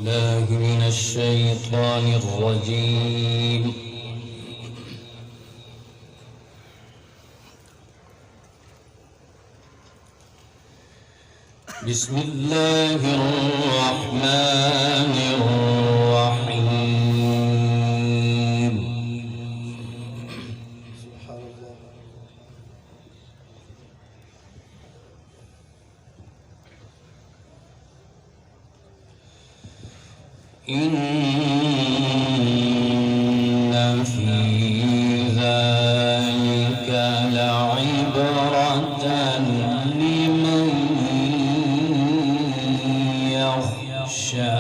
الله من الشيطان الرجيم. بسم الله الرحمن الرحيم. إن في ذلك لعبرة لمن يخشى.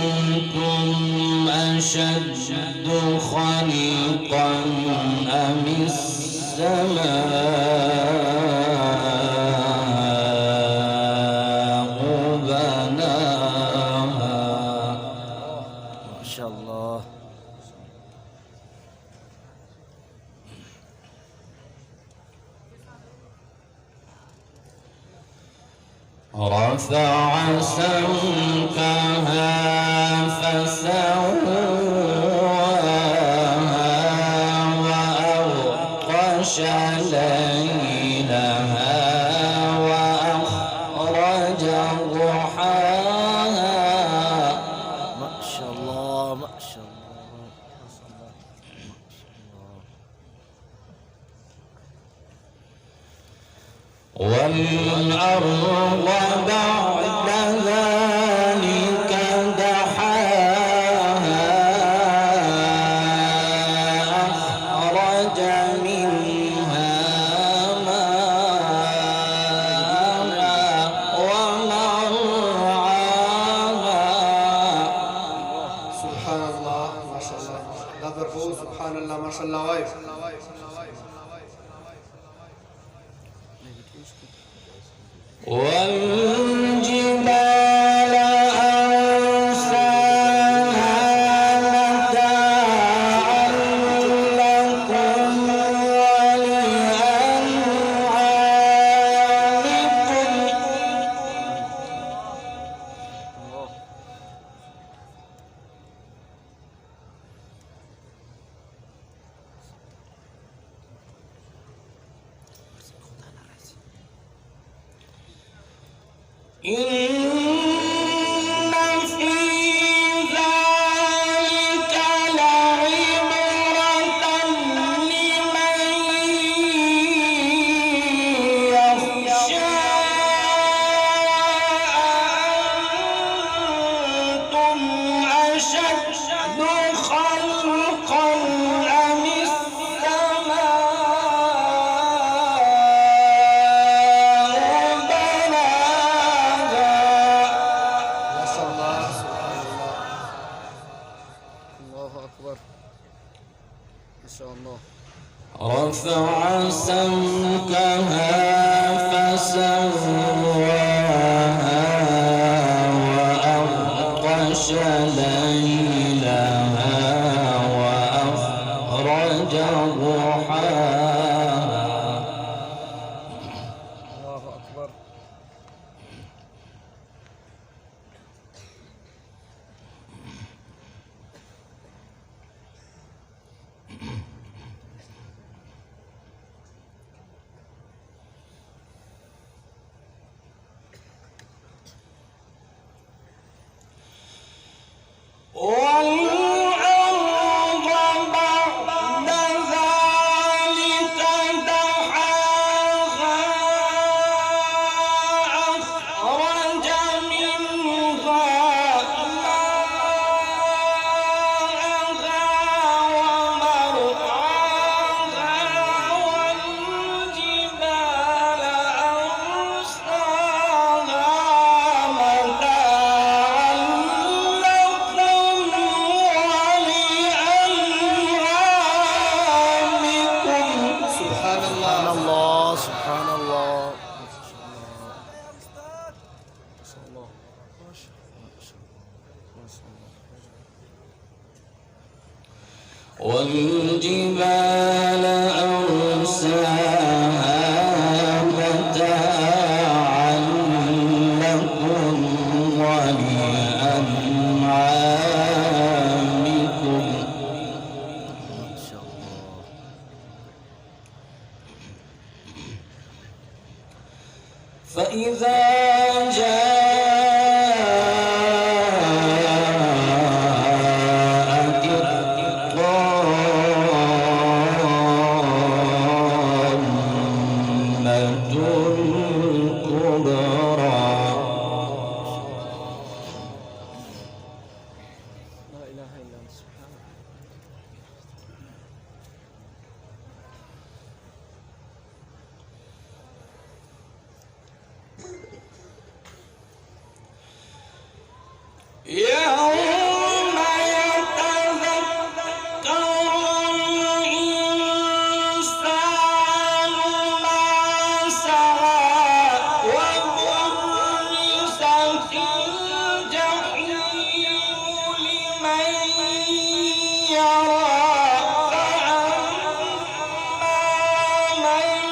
أأنتم أشد خلقا أم السماء بناها. ما شاء الله. رفع سمكها فسواها وأغطش ليلها وأخرج ضحاها. ما شاء الله ما شاء الله. والأرض بعد ذلك دحاها أخرج منها ماءها ومرعاها. سبحان الله ما شاء الله. لا ترفعوا سبحان الله ما شاء الله. واقف والجبال أرساها متاعا لكم ولأنعامكم. إن في ذلك لعبرة لمن يخشى. أأنتم أشد خلقا أم ما شاء الله. رفع سمكها فسواها وأغطش ليلها وأخرج ضحاها. الله أكبر. والأرض بعد ذلك دحاها أخرج منها ماءها ومرعاها والجبال أرساها متاعا لكم والجبال أرساها متاعا لكم ولأنعامكم ما شاء الله. فإذا جاءت يوم يتذكر الإنسان ما سعى وبرزت الجحيم لمن يرى فأما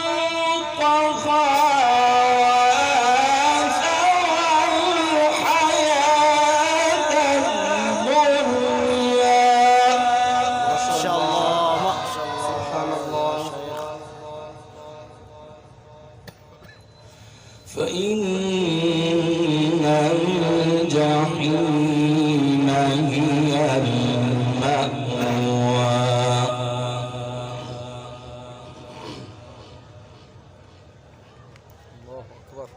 من طغى فإن الجحيم هي المأوى الله أكبر.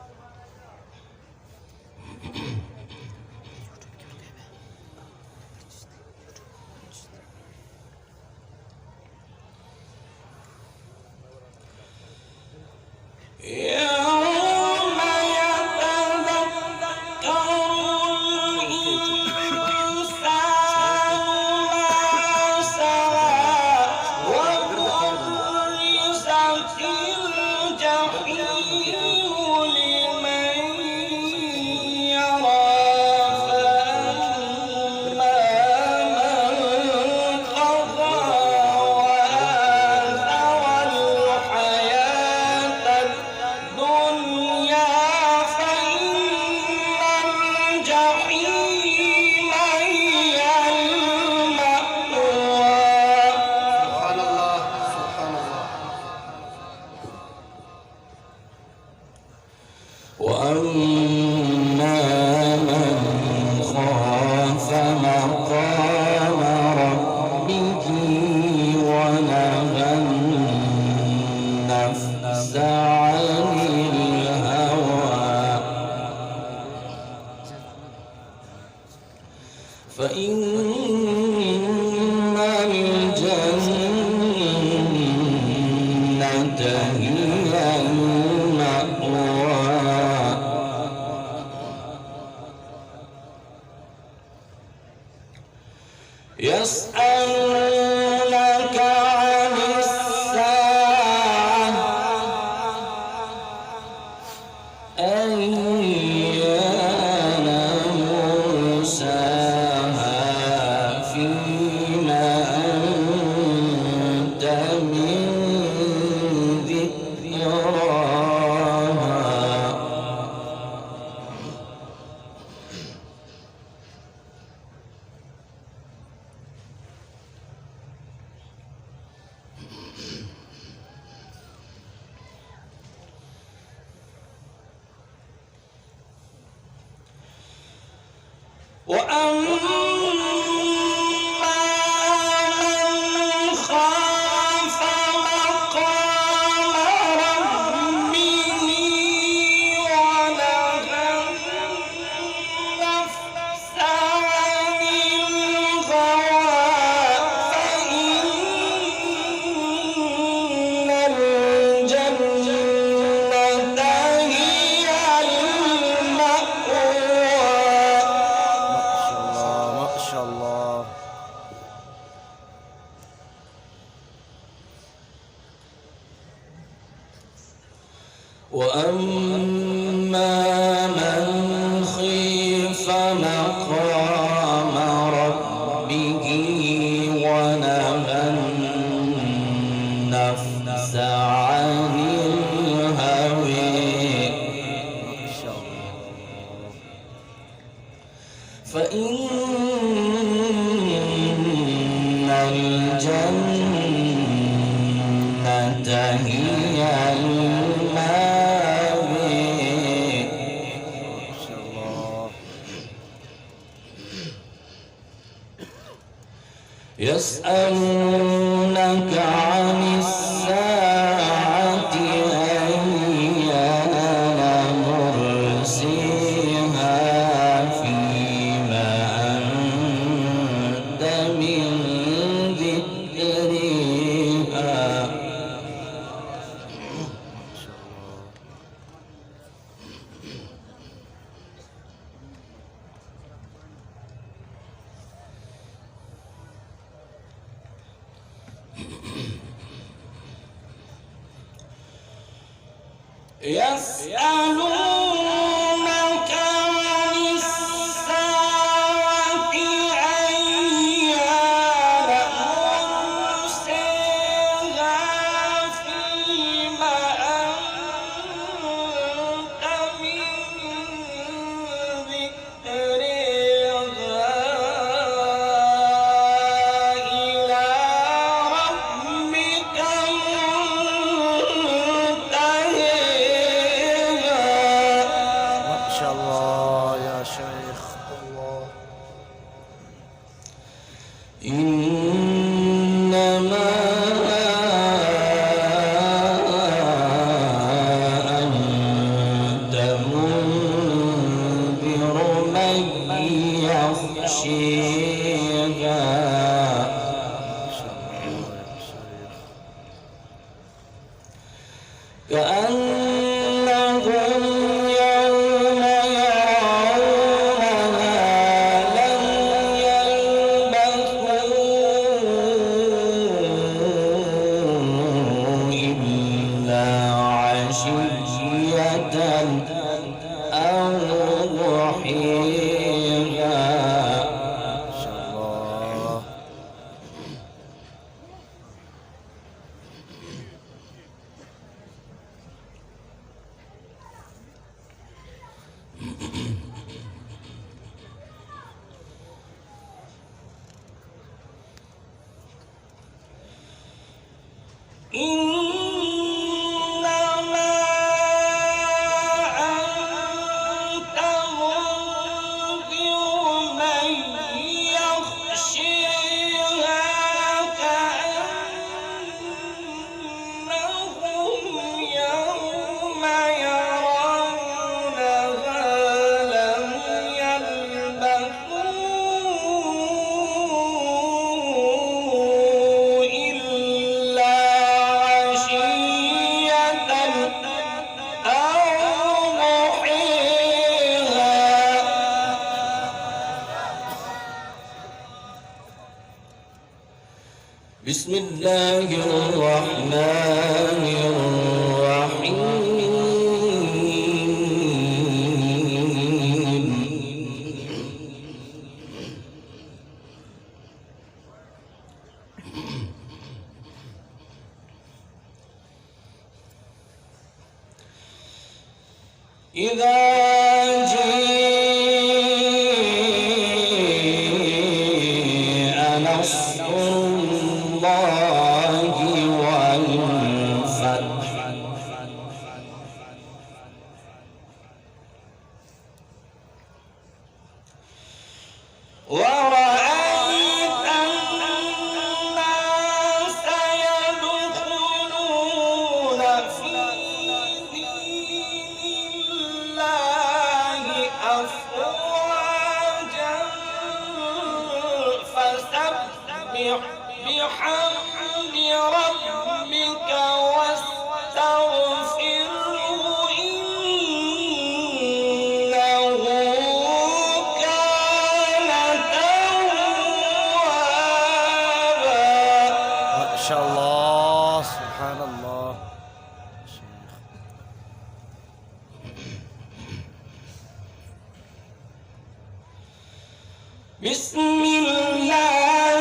يوم يتذكر الإنسان ما سعى وبرزت الجحيم لمن يرى فأما من طغى وآثر الحياة الدنيا فإن الجحيم هي المأوى سبحان الله سبحان الله. وأما من خاف مقام ربه ونهى النفس عن الهوى فإن الجنة هي المأوى يسألونك عن الساعة أيان مرساها فيما أنت من ذكراها وأما من خاف مقام ربه ونهى النفس عن الهوى فإن الجنة هي المأوى ما شاء الله. وأما من خيف مقام ربه ونهى الجنة هي المأوى. ما شاء الله. يسألونك عن الساعة أيان مرسيها فيما أنت من ذكرها. يسألونك عن الساعة أيان مرسيها فيما أنت من ذكرها إلى ربك ما شاء الله يا شيخ. الله. إنما أنت منذر من يخشيها. ما شاء الله يا شيخ. كأنهم يوم يرونها لم يلبثوا إلا عشية أو ضحيها. ما شاء الله. إنما أنت منذر من يخشيها كأنهم يوم يرونها لم يلبثوا إلا عشية أو ضحيها. بسم الله الرحمن الرحيم. إذا جاء نصر الله والفتح ورأيت الناس يدخلون في دين الله أفواجا فسبح بحمد ربك واستغفره إنه كان توابا. ما شاء الله. سبحان الله. شيخ. بسم الله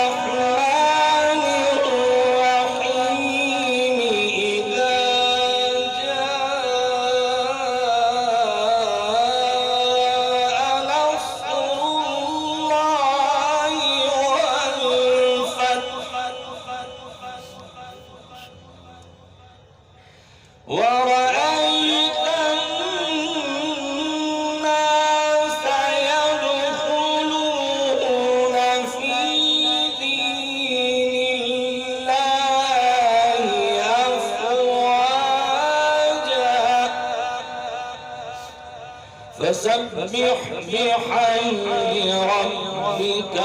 الرحمن الرحيم. إذا جاء نصر الله والفتح فسبح بحمد ربك